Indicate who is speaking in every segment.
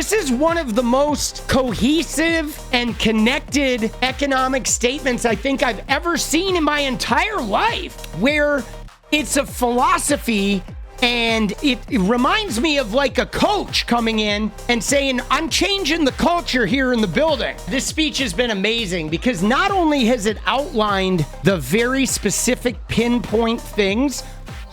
Speaker 1: This is one of the most cohesive and connected economic statements I think I've ever seen in my entire life, where it's a philosophy. And it reminds me of like a coach coming in and saying, I'm changing the culture here in the building. This speech has been amazing because not only has it outlined the very specific pinpoint things,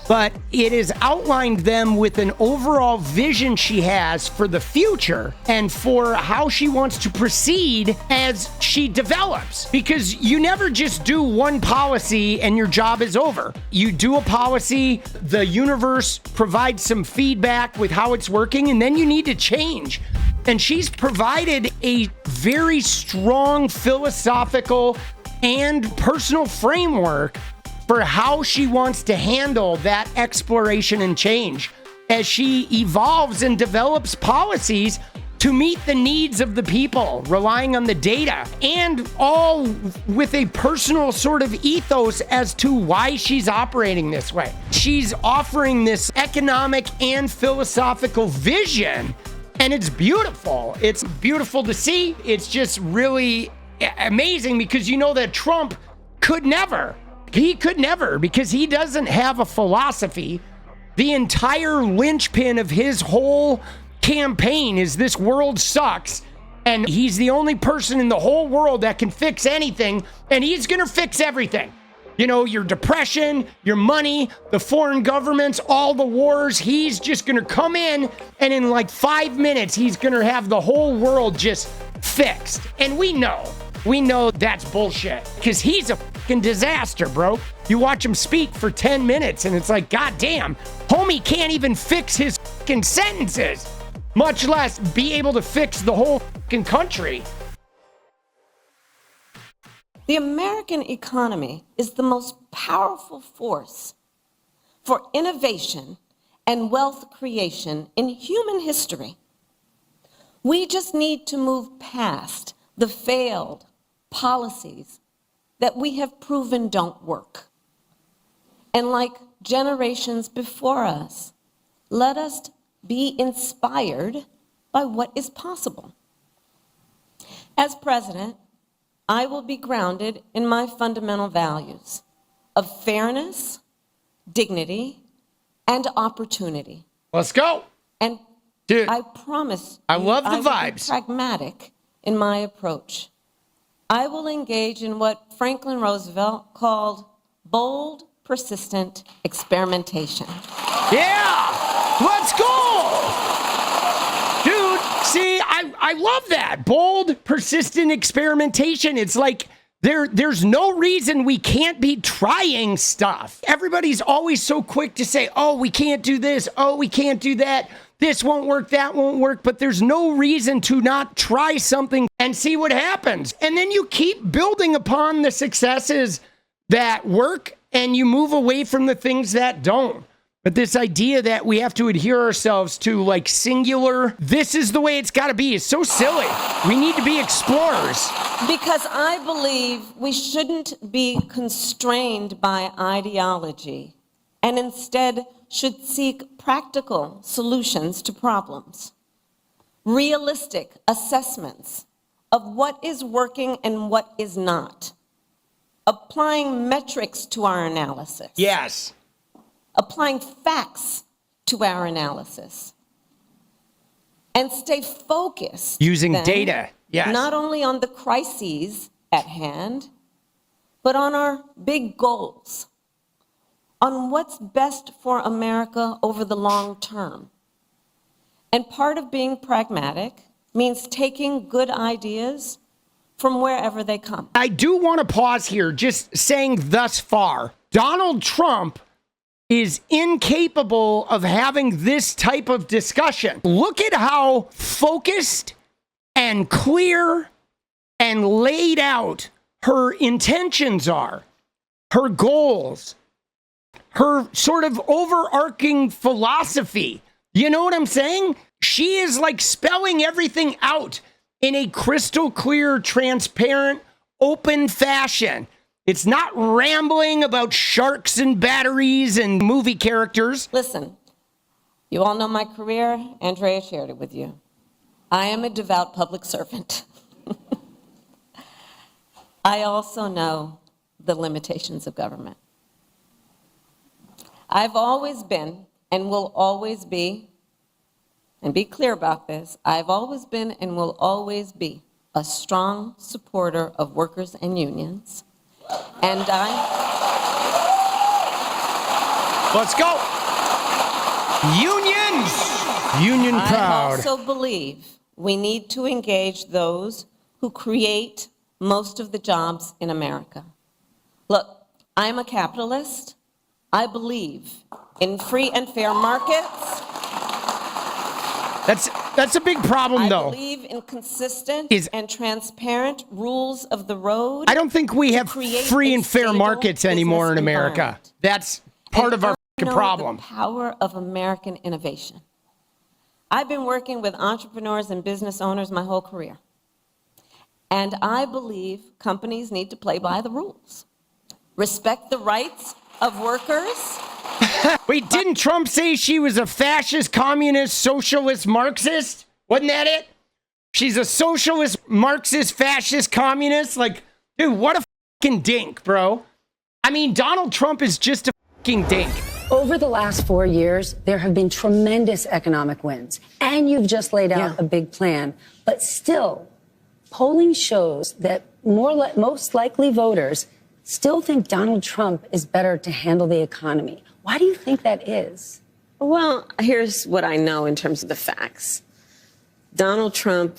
Speaker 1: but it has outlined them with an overall vision she has for the future and for how she wants to proceed as she develops. Because you never just do one policy and your job is over. You do a policy, the universe provides some feedback with how it's working, and then you need to change. And she's provided a very strong philosophical and personal framework for how she wants to handle that exploration and change as she evolves and develops policies to meet the needs of the people, relying on the data, and all with a personal sort of ethos as to why she's operating this way. She's offering this economic and philosophical vision, and it's beautiful. It's beautiful to see. It's just really amazing because you know that Trump could never. He could never, because he doesn't have a philosophy. The entire linchpin of his whole campaign is this world sucks, and he's the only person in the whole world that can fix anything, and he's gonna fix everything. You know, your depression, your money, the foreign governments, all the wars. He's just gonna come in, and in like 5 minutes, he's gonna have the whole world just fixed. And we know that's bullshit, because he's a fucking disaster, bro. You watch him speak for 10 minutes and it's like, God damn, homie can't even fix his fucking sentences, much less be able to fix the whole fucking country.
Speaker 2: The American economy is the most powerful force for innovation and wealth creation in human history. We just need to move past the failed policies that we have proven don't work. And like generations before us, let us be inspired by what is possible. As president, I will be grounded in my fundamental values of fairness, dignity, and opportunity.
Speaker 1: Let's go.
Speaker 2: And
Speaker 1: dude,
Speaker 2: I promise
Speaker 1: I love the
Speaker 2: I will
Speaker 1: vibes.
Speaker 2: be pragmatic in my approach. I will engage in what Franklin Roosevelt called bold, persistent experimentation.
Speaker 1: Yeah, let's go. Dude, see, I love that. Bold, persistent experimentation. It's like there's no reason we can't be trying stuff. Everybody's always so quick to say, oh, we can't do this. Oh, we can't do that. This won't work, that won't work, but there's no reason to not try something and see what happens. And then you keep building upon the successes that work and you move away from the things that don't. But this idea that we have to adhere ourselves to like singular, this is the way it's got to be, is so silly. We need to be explorers.
Speaker 2: Because I believe we shouldn't be constrained by ideology and instead should seek practical solutions to problems, realistic assessments of what is working and what is not, applying metrics to our analysis.
Speaker 1: Yes.
Speaker 2: Applying facts to our analysis, and stay focused.
Speaker 1: Using
Speaker 2: then,
Speaker 1: data, yes.
Speaker 2: Not only on the crises at hand, but on our big goals, on what's best for America over the long term. And part of being pragmatic means taking good ideas from wherever they come.
Speaker 1: I do want to pause here, just saying thus far, Donald Trump is incapable of having this type of discussion. Look at how focused and clear and laid out her intentions are, her goals, her sort of overarching philosophy. You know what I'm saying? She is like spelling everything out in a crystal clear, transparent, open fashion. It's not rambling about sharks and batteries and movie characters.
Speaker 2: Listen, you all know my career. Andrea shared it with you. I am a devout public servant. I also know the limitations of government. I've always been and will always be, and be clear about this, I've always been and will always be a strong supporter of workers and unions. And
Speaker 1: let's go. Unions. Union proud.
Speaker 2: I also believe we need to engage those who create most of the jobs in America. Look, I'm a capitalist. I believe in free and fair markets.
Speaker 1: That's a big problem, though.
Speaker 2: I believe in consistent and transparent rules of the road.
Speaker 1: I don't think we have free and fair markets anymore in America. That's part of our problem.
Speaker 2: The power of American innovation. I've been working with entrepreneurs and business owners my whole career. And I believe companies need to play by the rules. Respect the rights of workers.
Speaker 1: Wait, didn't Trump say she was a fascist, communist, socialist, Marxist? Wasn't that it? She's a socialist, Marxist, fascist, communist? Like, dude, what a fucking dink, bro. I mean, Donald Trump is just a fucking dink.
Speaker 3: Over the last 4 years, there have been tremendous economic wins, and you've just laid out a big plan. But still, polling shows that most likely voters still think Donald Trump is better to handle the economy. Why do you think that is?
Speaker 2: Well, here's what I know in terms of the facts. Donald Trump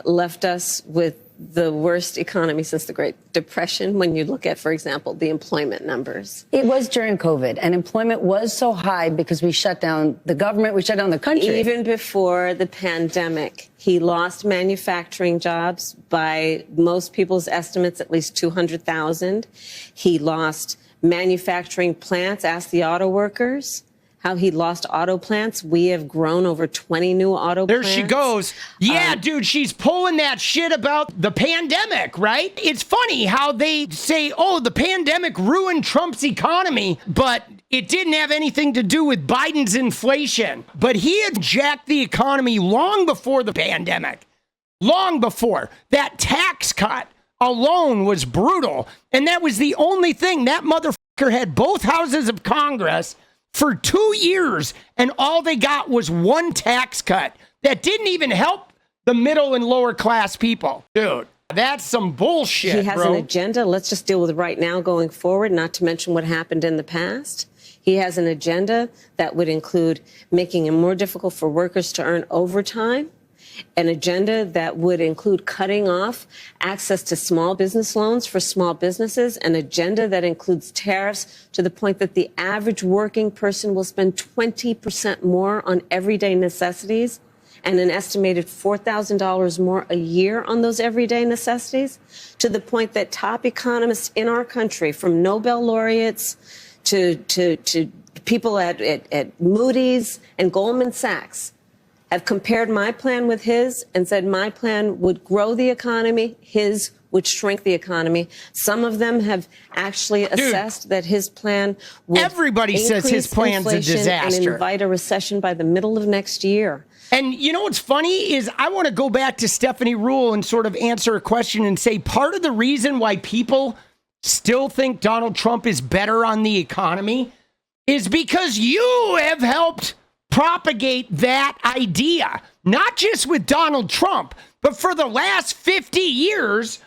Speaker 2: left us with the worst economy since the Great Depression when you look at, for example, the employment numbers.
Speaker 3: It was during COVID, and employment was so high because we shut down the government, we shut down the country.
Speaker 2: Even before the pandemic, he lost manufacturing jobs by most people's estimates, at least 200,000. He lost manufacturing plants. Ask the auto workers how he lost auto plants. We have grown over 20 new auto plants.
Speaker 1: There she goes. Yeah, dude, she's pulling that shit about the pandemic, right? It's funny how they say, oh, the pandemic ruined Trump's economy, but it didn't have anything to do with Biden's inflation. But he had jacked the economy long before the pandemic. Long before. That tax cut alone was brutal. And that was the only thing. That motherfucker had both houses of Congress for 2 years, and all they got was one tax cut that didn't even help the middle and lower class people. Dude, that's some bullshit,
Speaker 2: He has an agenda. Let's just deal with it right now going forward, not to mention what happened in the past. He has an agenda that would include making it more difficult for workers to earn overtime, an agenda that would include cutting off access to small business loans for small businesses, an agenda that includes tariffs to the point that the average working person will spend 20% more on everyday necessities and an estimated $4,000 more a year on those everyday necessities, to the point that top economists in our country, from Nobel laureates to people at Moody's and Goldman Sachs, have compared my plan with his and said my plan would grow the economy, his would shrink the economy. Some of them have actually assessed that his plan would
Speaker 1: everybody says his plan's a disaster
Speaker 2: and invite a recession by the middle of next year.
Speaker 1: And you know what's funny is I want to go back to Stephanie Ruhle and sort of answer a question and say part of the reason why people still think Donald Trump is better on the economy is because you have helped propagate that idea, not just with Donald Trump, but for the last 50 years,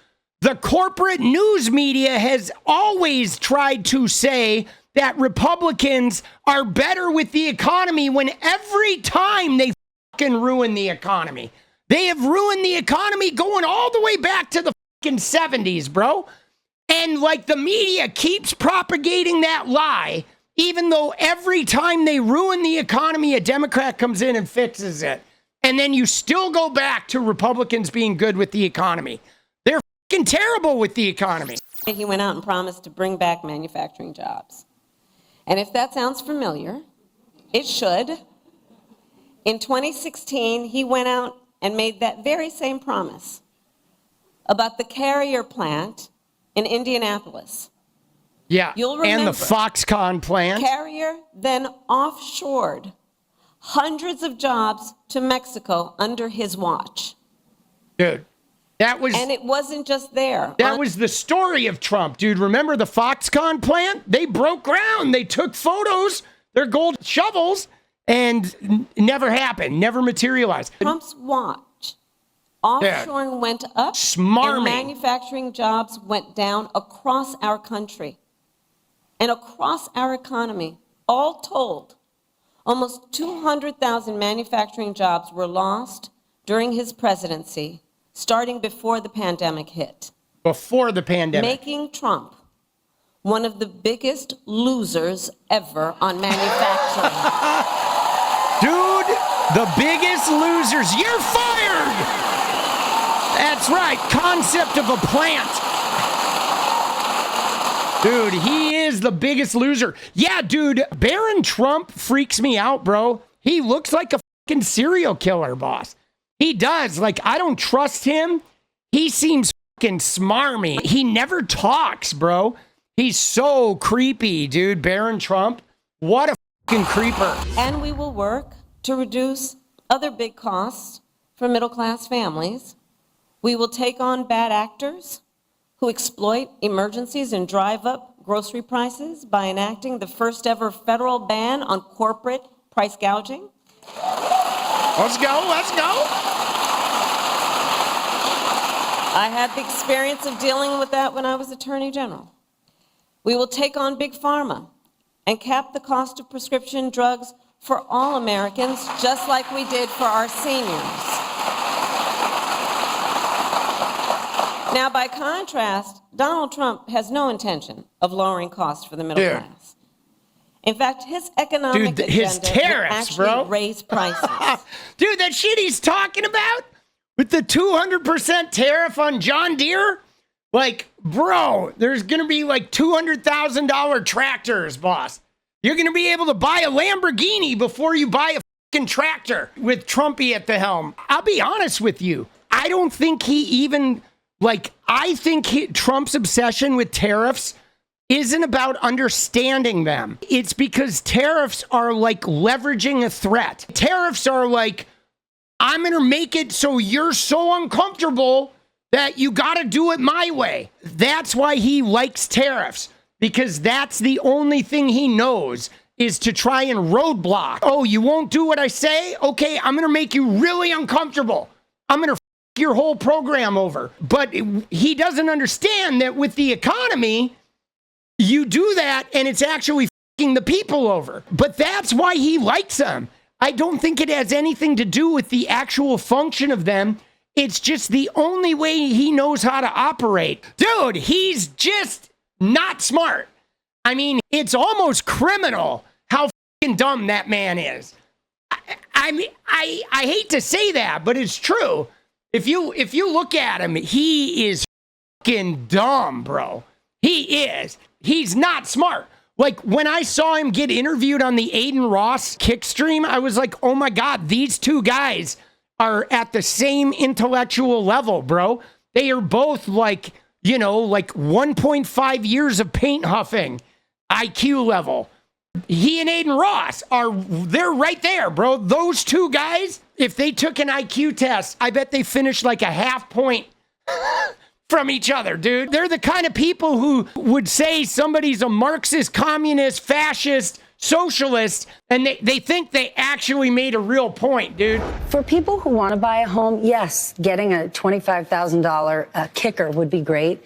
Speaker 1: the corporate news media has always tried to say that Republicans are better with the economy when every time they fucking ruin the economy. They have ruined the economy going all the way back to the fucking 70s, bro. And like the media keeps propagating that lie, even though every time they ruin the economy, a Democrat comes in and fixes it. And then you still go back to Republicans being good with the economy. They're fucking terrible with the economy.
Speaker 2: He went out and promised to bring back manufacturing jobs. And if that sounds familiar, it should. In 2016, he went out and made that very same promise about the Carrier plant in Indianapolis.
Speaker 1: Yeah,
Speaker 2: You'll remember,
Speaker 1: and the Foxconn plant.
Speaker 2: Carrier then offshored hundreds of jobs to Mexico under his watch.
Speaker 1: Dude,
Speaker 2: and it wasn't just there.
Speaker 1: That was the story of Trump, dude. Remember the Foxconn plant? They broke ground. They took photos, their gold shovels, and never happened, never materialized.
Speaker 2: Trump's watch, offshoring went up, and manufacturing jobs went down across our country and across our economy. All told, almost 200,000 manufacturing jobs were lost during his presidency, starting before the pandemic hit.
Speaker 1: Before the pandemic.
Speaker 2: Making Trump one of the biggest losers ever on manufacturing.
Speaker 1: Dude, the biggest losers. You're fired! That's right. Concept of a plant. Dude, he is the biggest loser. Yeah, dude, Barron Trump freaks me out, bro. He looks like a fucking serial killer, boss. He does. Like, I don't trust him. He seems fucking smarmy. He never talks, bro. He's so creepy, dude. Barron Trump. What a fucking creeper.
Speaker 2: And we will work to reduce other big costs for middle-class families. We will take on bad actors who exploit emergencies and drive up grocery prices by enacting the first ever federal ban on corporate price gouging.
Speaker 1: Let's go, let's go.
Speaker 2: I had the experience of dealing with that when I was Attorney General. We will take on Big Pharma and cap the cost of prescription drugs for all Americans, just like we did for our seniors. Now, by contrast, Donald Trump has no intention of lowering costs for the middle class. In fact, his economic agenda
Speaker 1: his tariffs,
Speaker 2: will actually
Speaker 1: bro.
Speaker 2: raise prices.
Speaker 1: Dude, that shit he's talking about with the 200% tariff on John Deere? Like, bro, there's going to be like $200,000 tractors, boss. You're going to be able to buy a Lamborghini before you buy a fucking tractor with Trumpy at the helm. I'll be honest with you. I don't think he even... Like, I think Trump's obsession with tariffs isn't about understanding them. It's because tariffs are like leveraging a threat. Tariffs are like, I'm going to make it so you're so uncomfortable that you got to do it my way. That's why he likes tariffs, because that's the only thing he knows is to try and roadblock. Oh, you won't do what I say? Okay, I'm going to make you really uncomfortable. I'm going to your whole program over. But he doesn't understand that with the economy, you do that and it's actually fucking the people over. But that's why he likes them. I don't think it has anything to do with the actual function of them. It's just the only way he knows how to operate. Dude, he's just not smart. I mean, it's almost criminal how fucking dumb that man is. I hate to say that, but it's true. If you look at him, he is fucking dumb, bro. He is. He's not smart. Like, when I saw him get interviewed on the Aiden Ross kick stream, I was like, oh my God, these two guys are at the same intellectual level, bro. They are both like, you know, like 1.5 years of paint huffing IQ level. He and Aiden Ross they're right there, bro. Those two guys, if they took an IQ test, I bet they finished like a half point from each other, dude. They're the kind of people who would say somebody's a Marxist, communist, fascist, socialist, and they think they actually made a real point, dude.
Speaker 3: For people who want to buy a home, yes, getting a $25,000 kicker would be great.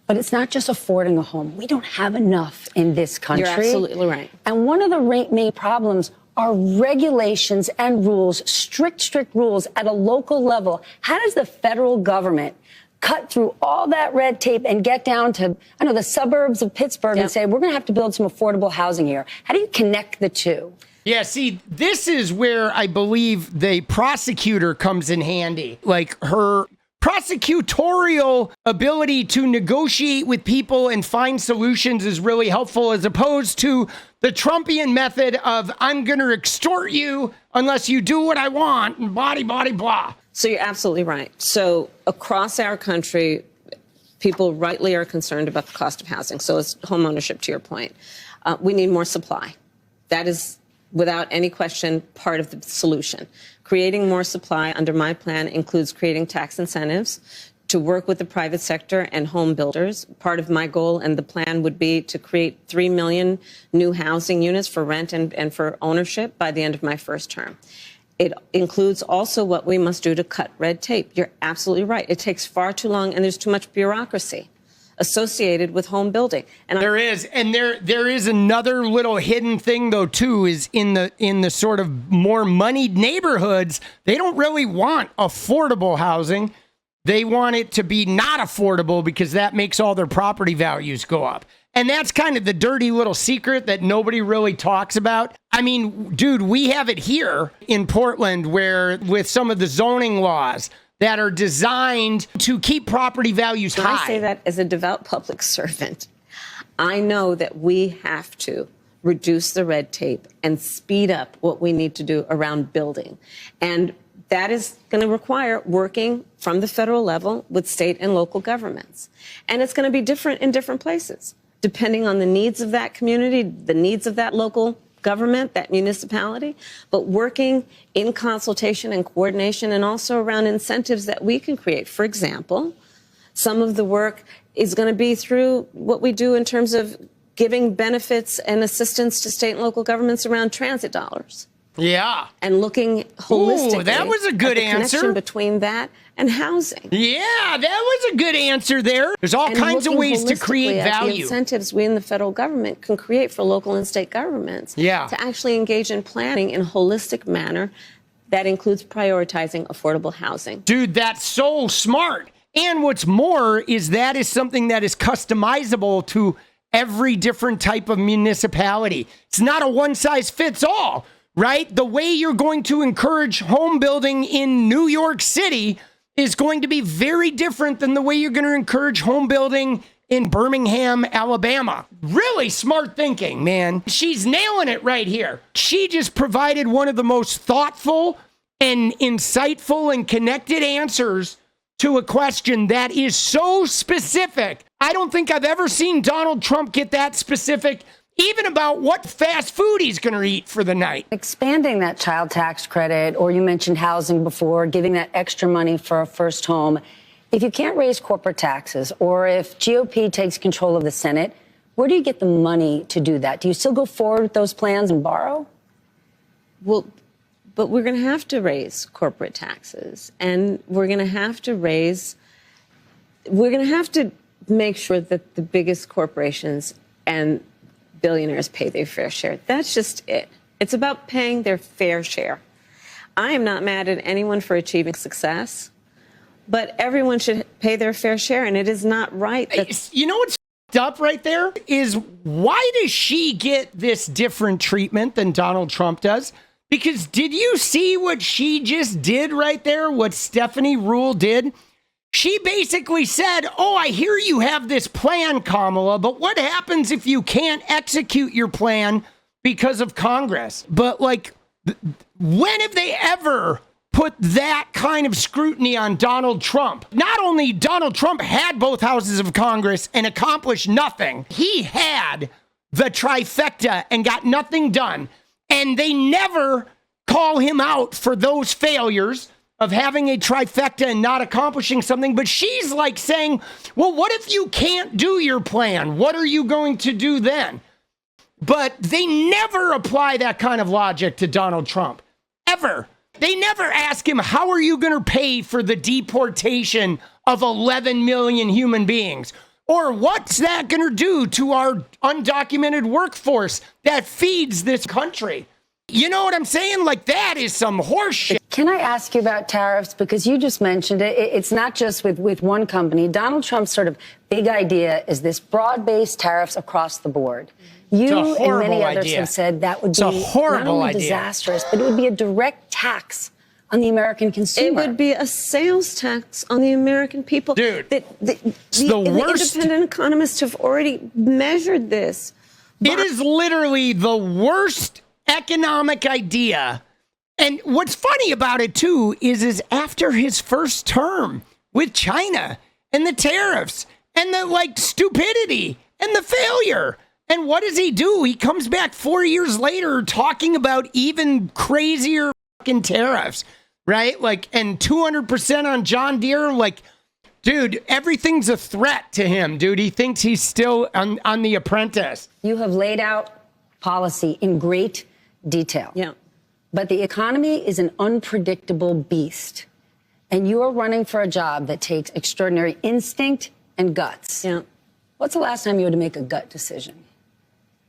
Speaker 3: But it's not just affording a home. We don't have enough in this country.
Speaker 2: You're absolutely right.
Speaker 3: And one of the main problems are regulations and rules, strict rules at a local level. How does the federal government cut through all that red tape and get down to, I know, the suburbs of Pittsburgh and say, we're going to have to build some affordable housing here? How do you connect the two?
Speaker 1: Yeah, see, this is where I believe the prosecutor comes in handy. Like, her prosecutorial ability to negotiate with people and find solutions is really helpful, as opposed to the Trumpian method of, I'm going to extort you unless you do what I want, and blah.
Speaker 4: So you're absolutely right. So across our country, people rightly are concerned about the cost of housing. So it's home ownership, to your point. We need more supply. That is without any question, part of the solution. Creating more supply under my plan includes creating tax incentives to work with the private sector and home builders. Part of my goal and the plan would be to create 3 million new housing units for rent and for ownership by the end of my first term. It includes also what we must do to cut red tape. You're absolutely right. It takes far too long, and there's too much bureaucracy associated with home building. And
Speaker 1: there is another little hidden thing though too, is in the sort of more moneyed neighborhoods, they don't really want affordable housing. They want it to be not affordable because that makes all their property values go up. And that's kind of the dirty little secret that nobody really talks about. I mean, dude, we have it here in Portland where with some of the zoning laws that are designed to keep property values high.
Speaker 4: I say that as a devout public servant. I know that we have to reduce the red tape and speed up what we need to do around building. And that is going to require working from the federal level with state and local governments. And it's going to be different in different places, depending on the needs of that community, the needs of that local government, that municipality, but working in consultation and coordination and also around incentives that we can create. For example, some of the work is going to be through what we do in terms of giving benefits and assistance to state and local governments around transit dollars.
Speaker 1: Yeah.
Speaker 4: And looking holistically.
Speaker 1: Ooh, that was a good
Speaker 4: at the
Speaker 1: answer.
Speaker 4: Connection between that and housing.
Speaker 1: Yeah, that was a good answer there. There's all kinds of ways to create value.
Speaker 4: The incentives we in the federal government can create for local and state governments to actually engage in planning in a holistic manner that includes prioritizing affordable housing.
Speaker 1: Dude, that's so smart. And what's more is that is something that is customizable to every different type of municipality. It's not a one size fits all. Right? The way you're going to encourage home building in New York City is going to be very different than the way you're going to encourage home building in Birmingham, Alabama. Really smart thinking, man. She's nailing it right here. She just provided one of the most thoughtful and insightful and connected answers to a question that is so specific. I don't think I've ever seen Donald Trump get that specific even about what fast food he's going to eat for the night.
Speaker 3: Expanding that child tax credit, or you mentioned housing before, giving that extra money for a first home. If you can't raise corporate taxes, or if GOP takes control of the Senate, where do you get the money to do that? Do you still go forward with those plans and borrow?
Speaker 4: Well, but we're going to have to raise corporate taxes, and we're going to have to make sure that the biggest corporations and billionaires pay their fair share. That's just it. It's about paying their fair share. I am not mad at anyone for achieving success, but everyone should pay their fair share, and it is not right.
Speaker 1: You know what's up right there is why does she get this different treatment than Donald Trump does? Because did you see what she just did right there? What Stephanie Ruhle did? She basically said, oh, I hear you have this plan, Kamala, but what happens if you can't execute your plan because of Congress? But like, when have they ever put that kind of scrutiny on Donald Trump? Not only Donald Trump had both houses of Congress and accomplished nothing, he had the trifecta and got nothing done. And they never call him out for those failures of having a trifecta and not accomplishing something. But she's like saying, well, what if you can't do your plan? What are you going to do then? But they never apply that kind of logic to Donald Trump, ever. They never ask him, how are you going to pay for the deportation of 11 million human beings? Or what's that going to do to our undocumented workforce that feeds this country? You know what I'm saying? Like, that is some horse shit.
Speaker 3: Can I ask you about tariffs? Because you just mentioned it. It's not just with one company. Donald Trump's sort of big idea is this broad-based tariffs across the board. You and many others have said that would be not only disastrous, but it would be a direct tax on the American consumer.
Speaker 4: It would be a sales tax on the American people.
Speaker 1: Dude,
Speaker 4: the worst. Independent economists have already measured this.
Speaker 1: It is literally the worst economic idea. And what's funny about it, too, is after his first term with China and the tariffs and the, like, stupidity and the failure And what does he do? He comes back 4 years later talking about even crazier fucking tariffs, right? Like, and 200% on John Deere. Like, dude, everything's a threat to him, dude. He thinks he's still on The Apprentice.
Speaker 3: You have laid out policy in great detail.
Speaker 4: Yeah.
Speaker 3: But the economy is an unpredictable beast. And you are running for a job that takes extraordinary instinct and guts.
Speaker 4: Yeah.
Speaker 3: What's the last time you had to make a gut decision?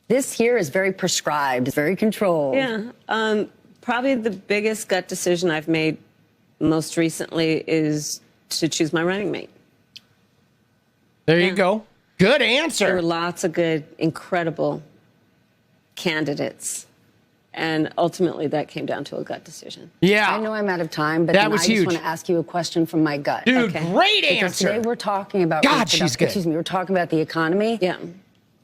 Speaker 3: This here is very prescribed, very controlled.
Speaker 4: Yeah. Probably the biggest gut decision I've made most recently is to choose my running mate.
Speaker 1: There you go. Good
Speaker 4: There
Speaker 1: answer.
Speaker 4: were lots of good, incredible candidates. And ultimately, that came down to a gut decision.
Speaker 1: Yeah.
Speaker 3: I know I'm out of time, but
Speaker 1: That
Speaker 3: then
Speaker 1: was
Speaker 3: I
Speaker 1: huge.
Speaker 3: just want to ask you a question from my gut.
Speaker 1: Dude,
Speaker 4: Okay.
Speaker 1: great
Speaker 3: Because
Speaker 1: answer.
Speaker 3: today we're talking about
Speaker 1: God, she's good.
Speaker 3: Excuse me, we're talking about the economy.
Speaker 4: Yeah.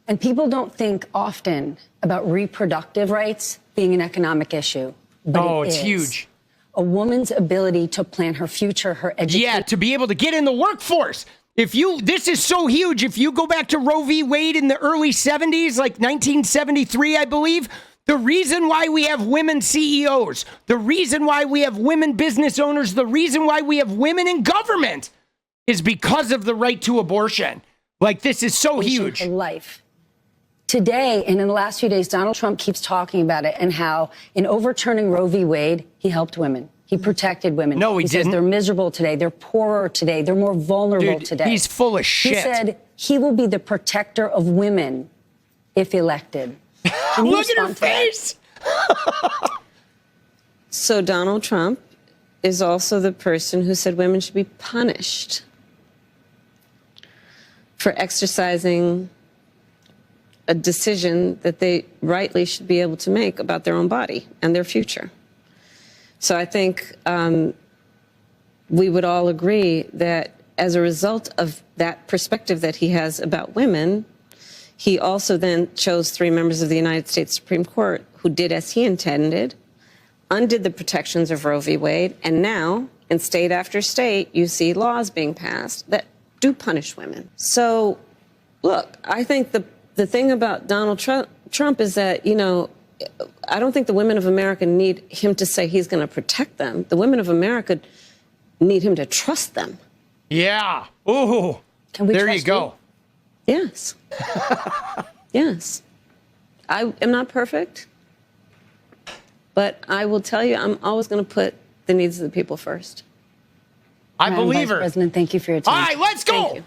Speaker 3: And people don't think often about reproductive rights being an economic issue. But
Speaker 1: Oh,
Speaker 3: it
Speaker 1: it's
Speaker 3: is.
Speaker 1: huge.
Speaker 3: A woman's ability to plan her future, her education.
Speaker 1: Yeah, to be able to get in the workforce. This is so huge. If you go back to Roe v. Wade in the early 70s, like 1973, I believe, the reason why we have women CEOs, the reason why we have women business owners, the reason why we have women in government is because of the right to abortion. Like, this is so huge.
Speaker 3: For life. Today, and in the last few days, Donald Trump keeps talking about it and how in overturning Roe v. Wade, he helped women. He protected women.
Speaker 1: No, he
Speaker 3: says
Speaker 1: didn't.
Speaker 3: they're miserable today. They're poorer today. They're more vulnerable
Speaker 1: Dude,
Speaker 3: today.
Speaker 1: he's full of shit.
Speaker 3: He said he will be the protector of women if elected. Can you
Speaker 1: Look at her
Speaker 3: respond to that?
Speaker 1: face.
Speaker 4: So Donald Trump is also the person who said women should be punished for exercising a decision that they rightly should be able to make about their own body and their future. So I think we would all agree that as a result of that perspective that he has about women, he also then chose 3 members of the United States Supreme Court who did as he intended, undid the protections of Roe v. Wade, and now in state after state, you see laws being passed that do punish women. So, look, I think the thing about Donald Trump is that, you know, I don't think the women of America need him to say he's going to protect them. The women of America need him to trust them.
Speaker 1: Yeah. Ooh.
Speaker 3: Can we
Speaker 1: there you
Speaker 3: trust
Speaker 1: go.
Speaker 4: Yes. Yes. I am not perfect, but I will tell you, I'm always going to put the needs of the people first.
Speaker 1: I
Speaker 3: Madam
Speaker 1: believe
Speaker 3: Vice
Speaker 1: her.
Speaker 3: President, thank you for your time.
Speaker 1: All right, let's go.
Speaker 4: Thank you.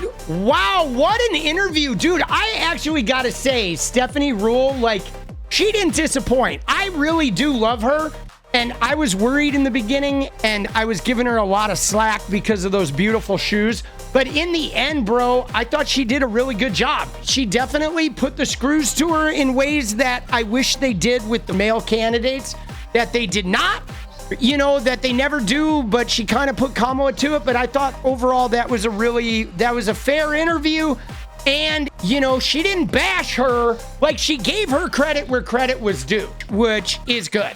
Speaker 1: Dude, wow, what an interview. Dude, I actually got to say, Stephanie Ruhle, like, she didn't disappoint. I really do love her. And I was worried in the beginning, and I was giving her a lot of slack because of those beautiful shoes. But in the end, bro, I thought she did a really good job. She definitely put the screws to her in ways that I wish they did with the male candidates, that they did not. You know, that they never do, but she kind of put Kamala to it. But I thought overall that was a fair interview. And, you know, she didn't bash her. Like, she gave her credit where credit was due, which is good.